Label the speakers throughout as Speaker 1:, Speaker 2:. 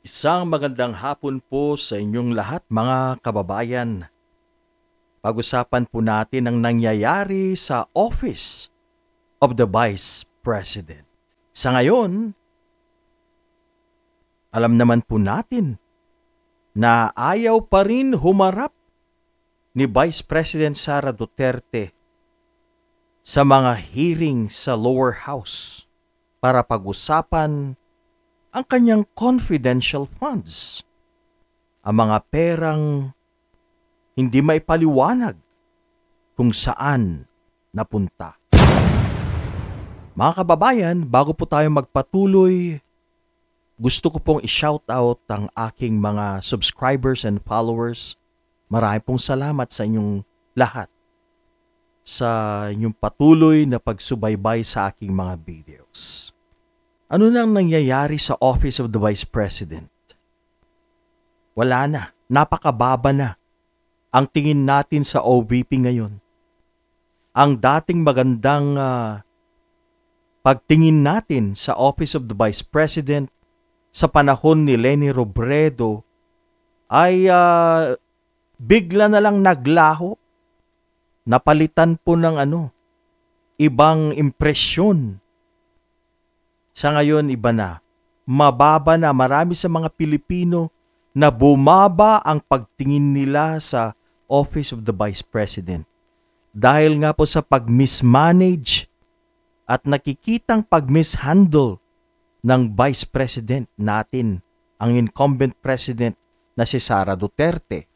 Speaker 1: Isang magandang hapon po sa inyong lahat mga kababayan. Pag-usapan po natin ang nangyayari sa Office of the Vice President. Sa ngayon, alam naman po natin na ayaw pa rin humarap ni Vice President Sara Duterte sa mga hearing sa lower house para pag-usapan ang kanyang confidential funds, ang mga perang hindi maipaliwanag kung saan napunta. Mga kababayan, bago po tayo magpatuloy, gusto ko pong i-shoutout ang aking mga subscribers and followers. Maraming pong salamat sa inyong lahat sa inyong patuloy na pagsubaybay sa aking mga videos. Ano nang nangyayari sa Office of the Vice President? Wala na, napakababa na ang tingin natin sa OVP ngayon. Ang dating magandang pagtingin natin sa Office of the Vice President sa panahon ni Leni Robredo ay bigla na lang naglaho. Napalitan po ng ibang impresyon. Sa ngayon, iba na. Mababa na. Marami sa mga Pilipino na bumaba ang pagtingin nila sa Office of the Vice President. Dahil nga po sa pag-mismanage at nakikitang pag-mishandle ng Vice President natin, ang incumbent President na si Sara Duterte.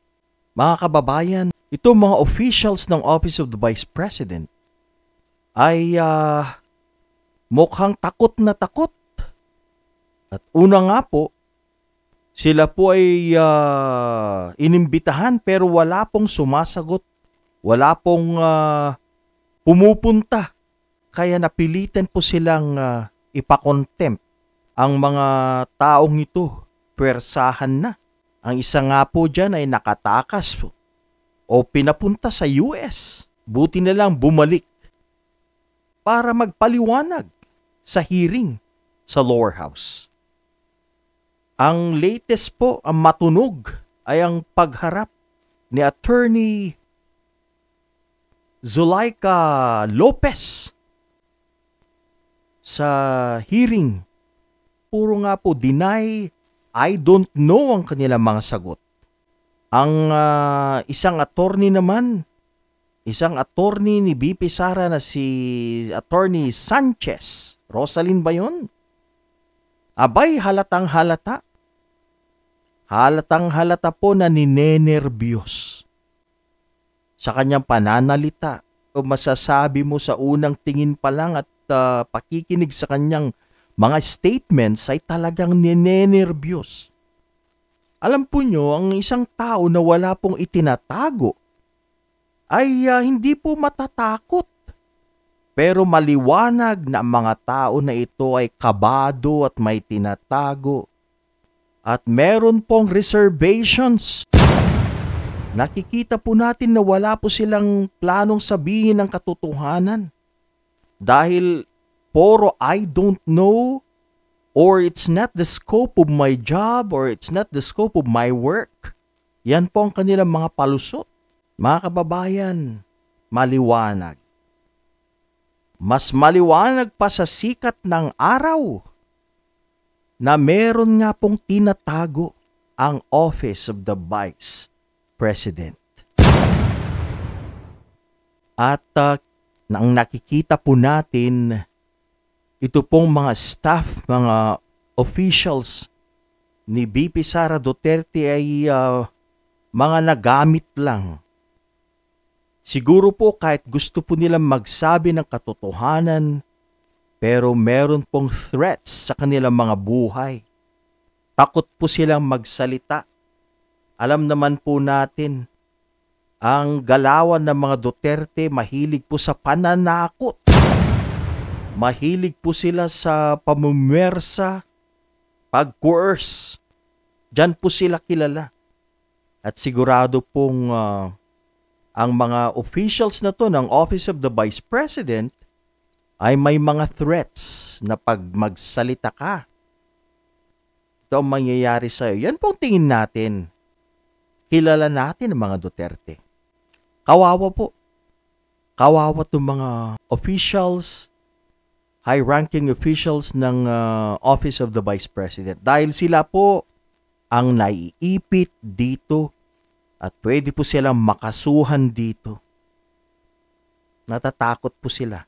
Speaker 1: Mga kababayan, itong mga officials ng Office of the Vice President ay mukhang takot na takot. At una nga po, sila po ay inimbitahan pero wala pong sumasagot. Wala pong pumupunta. Kaya napilitan po silang ipakontempt ang mga taong ito. Pwersahan na. Ang isa nga po dyan ay nakatakas po o pinapunta sa US. Buti na lang bumalik para magpaliwanag sa hearing sa lower house. Ang latest po, ang matunog ay ang pagharap ni Attorney Zulaika Lopez sa hearing. Puro nga po deny, I don't know ang kanilang mga sagot. Ang isang attorney naman, isang attorney ni VP Sara na si Attorney Sanchez. Rosalyn ba yun? Abay, halatang halata. Halatang halata po na ninenervyos sa kanyang pananalita. O masasabi mo sa unang tingin pa lang at pakikinig sa kanyang mga statements ay talagang ninenervyos. Alam po nyo, ang isang tao na wala pong itinatago ay hindi po matatakot. Pero maliwanag na ang mga tao na ito ay kabado at may tinatago. At meron pong reservations. Nakikita po natin na wala po silang planong sabihin ang katotohanan. Dahil puro I don't know, or it's not the scope of my job, or it's not the scope of my work. Yan po ang kanilang mga palusot. Mga kababayan, maliwanag. Mas maliwanag pa sa sikat ng araw na meron nga pong tinatago ang Office of the Vice President. At ang nakikita po natin, ito pong mga staff, mga officials ni VP Sara Duterte ay mga nagamit lang. Siguro po kahit gusto po nilang magsabi ng katotohanan, pero meron pong threats sa kanilang mga buhay. Takot po silang magsalita. Alam naman po natin, ang galawan ng mga Duterte mahilig po sa pananakot. Mahilig po sila sa pamumwersa, pag-coerce. Diyan po sila kilala. At sigurado pong ang mga officials na to ng Office of the Vice President ay may mga threats na pag magsalita ka, ito ang mangyayari sa'yo. Yan po ang tingin natin. Kilala natin ang mga Duterte. Kawawa po. Kawawa itong mga officials, high-ranking officials ng Office of the Vice President. Dahil sila po ang naiipit dito at pwede po silang makasuhan dito. Natatakot po sila.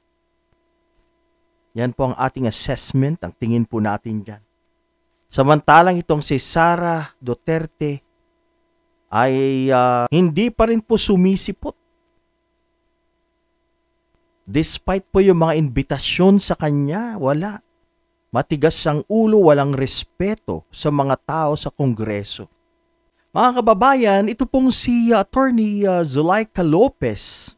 Speaker 1: Yan po ang ating assessment, ang tingin po natin dyan. Samantalang itong si Sara Duterte ay hindi pa rin po sumisipot. Despite po yung mga imbitasyon sa kanya, wala. Matigas ang ulo, walang respeto sa mga tao sa Kongreso. Mga kababayan, ito pong si Attorney Zulaika Lopez.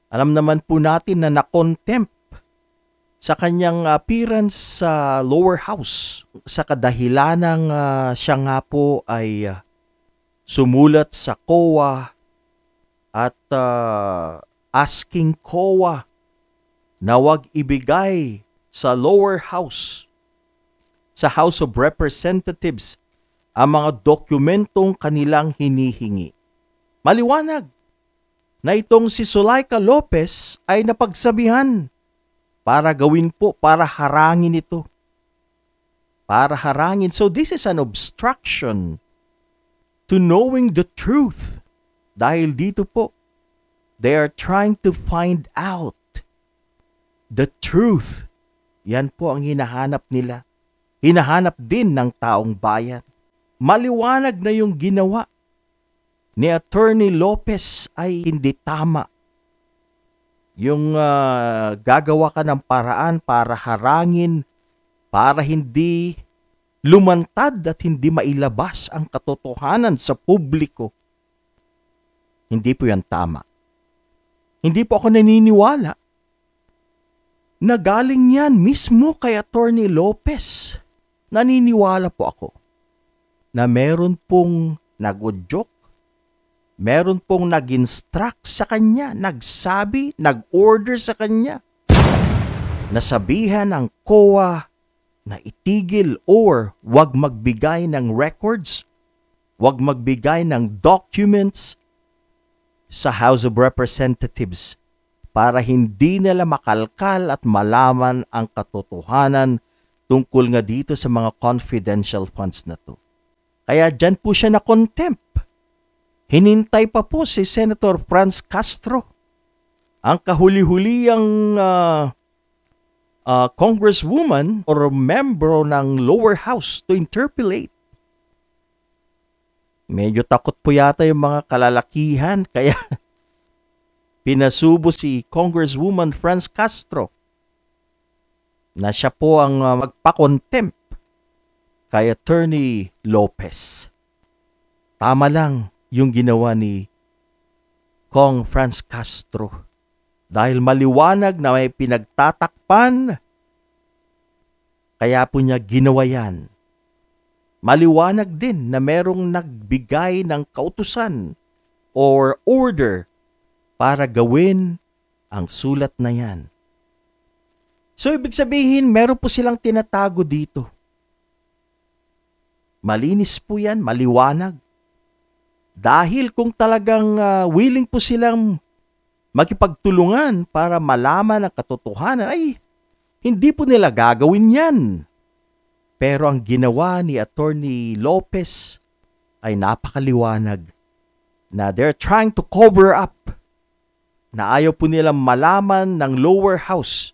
Speaker 1: Alam naman po natin na na-contempt sa kanyang appearance sa lower house sa kadahilanang siya nga po ay sumulat sa COA at asking COA na wag ibigay sa lower house, sa House of Representatives, ang mga dokumentong kanilang hinihingi. Maliwanag na itong si Zulaika Lopez ay napagsabihan para gawin po, para harangin ito. Para harangin. So this is an obstruction to knowing the truth. Dahil dito po, they are trying to find out the truth. Yan po ang hinahanap nila. Hinahanap din ng taong bayan. Maliwanag na yung ginawa ni Attorney Lopez ay hindi tama. Yung gagawa ka ng paraan para harangin, para hindi lumantad at hindi mailabas ang katotohanan sa publiko. Hindi po yan tama. Hindi po ako naniniwala na galing yan mismo kay Attorney Lopez. Naniniwala po ako na meron pong nag-udyok, meron pong nag-instruct sa kanya, nagsabi, nag-order sa kanya, nasabihan ng COA na itigil or wag magbigay ng records, wag magbigay ng documents sa House of Representatives para hindi nila makalkal at malaman ang katotohanan tungkol nga dito sa mga confidential funds na to. Kaya dyan po siya na contempt. Hinintay pa po si Senator Franz Castro, ang kahuli-huliyang congresswoman or membro ng lower house to interpellate. Medyo takot po yata yung mga kalalakihan kaya pinasubo si Congresswoman Franz Castro na siya po ang magpa-contempt kay Attorney Lopez. Tama lang yung ginawa ni Kong Franz Castro dahil maliwanag na may pinagtatakpan kaya po niya ginawa yan. Maliwanag din na merong nagbigay ng kautusan or order para gawin ang sulat na yan. So ibig sabihin meron po silang tinatago dito. Malinis po yan, maliwanag. Dahil kung talagang willing po silang makipagtulungan para malaman ang katotohanan, ay hindi po nila gagawin yan. Pero ang ginawa ni Attorney Lopez ay napakaliwanag na they're trying to cover up, na ayaw po nilang malaman ng lower house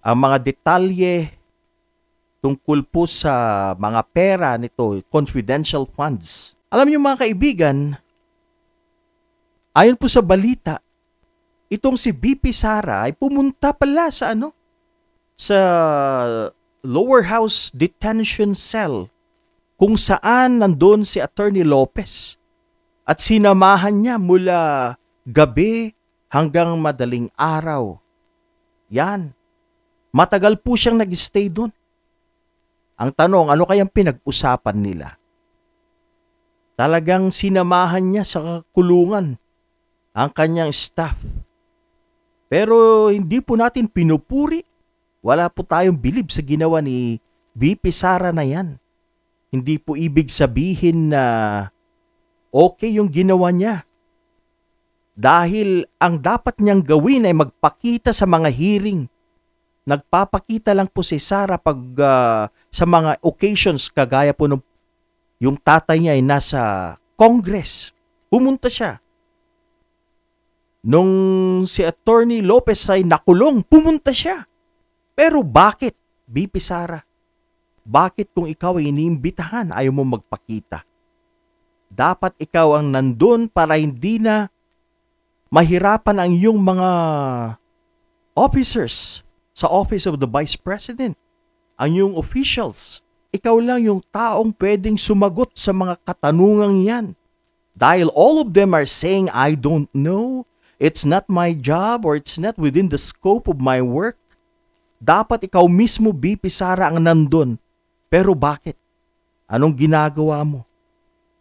Speaker 1: ang mga detalye tungkol po sa mga pera nito, confidential funds. Alam niyo mga kaibigan, ayon po sa balita, itong si VP Sara ay pumunta pala sa sa lower house detention cell kung saan nandun si Attorney Lopez at sinamahan niya mula gabi hanggang madaling araw. Yan. Matagal po siyang nag-stay doon. Ang tanong, ano kayang pinag-usapan nila? Talagang sinamahan niya sa kulungan ang kanyang staff. Pero hindi po natin pinupuri. Wala po tayong bilib sa ginawa ni VP Sara na yan. Hindi po ibig sabihin na okay yung ginawa niya. Dahil ang dapat niyang gawin ay magpakita sa mga hearing. Nagpapakita lang po si Sara pag sa mga occasions kagaya po nung yung tatay niya ay nasa Congress. Pumunta siya. Nung si Attorney Lopez ay nakulong, pumunta siya. Pero bakit, BP Sara? Bakit kung ikaw ay iniimbitahan, ayaw mo magpakita? Dapat ikaw ang nandun para hindi na mahirapan ang iyong mga officers sa Office of the Vice President, ang iyong officials. Ikaw lang yung taong pwedeng sumagot sa mga katanungang yan. Dahil all of them are saying, I don't know, it's not my job, or it's not within the scope of my work. Dapat ikaw mismo, BP Sara, ang nandun. Pero bakit? Anong ginagawa mo?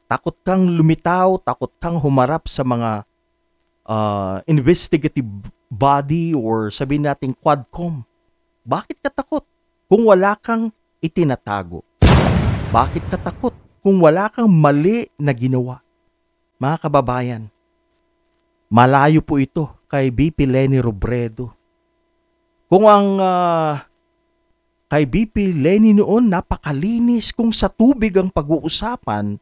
Speaker 1: Takot kang lumitaw, takot kang humarap sa mga investigative body or sabihin natin Quadcom. Bakit ka takot kung wala kang itinatago? Bakit ka takot kung wala kang mali na ginawa? Mga kababayan, malayo po ito kay BP Leni Robredo. Kung ang kay BP Leni noon napakalinis, kung sa tubig ang pag-uusapan,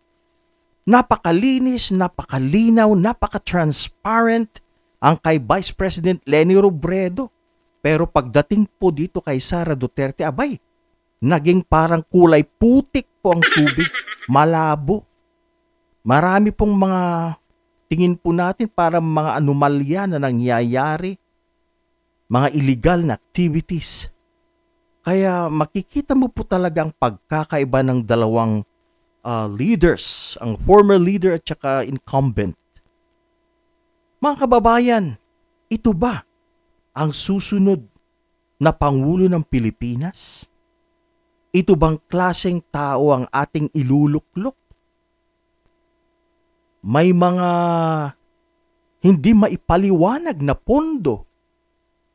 Speaker 1: napakalinis, napakalinaw, napaka-transparent ang kay Vice President Leni Robredo. Pero pagdating po dito kay Sara Duterte, abay, naging parang kulay putik po ang tubig, malabo. Marami pong mga tingin po natin para mga anomalya na nangyayari, mga illegal na activities. Kaya makikita mo po talaga ang pagkakaiba ng dalawang leaders, ang former leader at saka incumbent. Mga kababayan, ito ba ang susunod na Pangulo ng Pilipinas? Ito bang klaseng tao ang ating iluluklok? May mga hindi maipaliwanag na pondo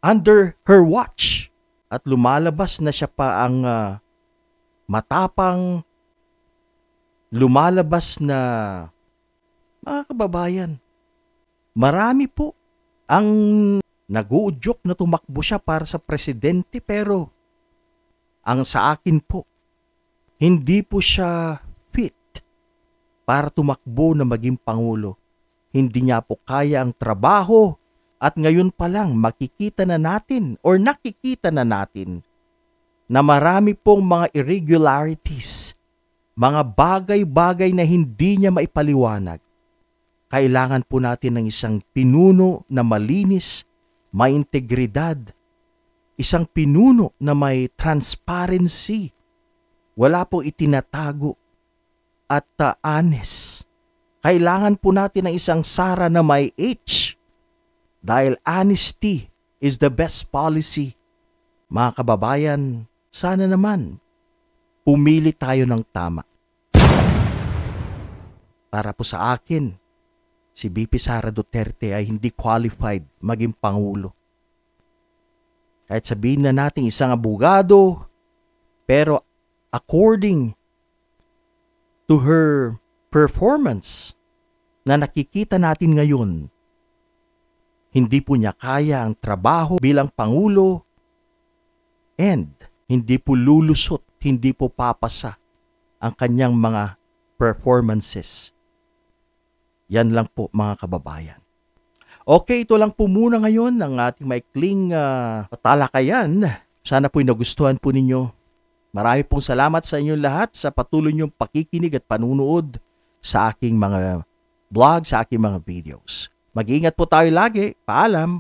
Speaker 1: under her watch at lumalabas na siya pa ang matapang, lumalabas na mga kababayan. Marami po ang nag-uudyok na tumakbo siya para sa presidente, pero ang sa akin po, hindi po siya fit para tumakbo na maging Pangulo. Hindi niya po kaya ang trabaho at ngayon pa lang makikita na natin or nakikita na natin na marami pong mga irregularities, mga bagay-bagay na hindi niya maipaliwanag. Kailangan po natin ng isang pinuno na malinis, may integridad, isang pinuno na may transparency, wala pong itinatago at honest. Kailangan po natin ng isang Sara na may H dahil honesty is the best policy. Mga kababayan, sana naman pumili tayo ng tama. Para po sa akin, si BP Sara Duterte ay hindi qualified maging Pangulo. Kahit sabihin na natin isang abogado, pero according to her performance na nakikita natin ngayon, hindi po niya kaya ang trabaho bilang Pangulo and hindi po lulusot, hindi po papasa ang kanyang mga performances. Yan lang po mga kababayan. Okay, ito lang po muna ngayon ang ating maikling talakayan. Sana po'y nagustuhan po ninyo. Marami pong salamat sa inyong lahat sa patuloy niyong pakikinig at panunood sa aking mga vlog, sa aking mga videos. Mag-iingat po tayo lagi. Paalam!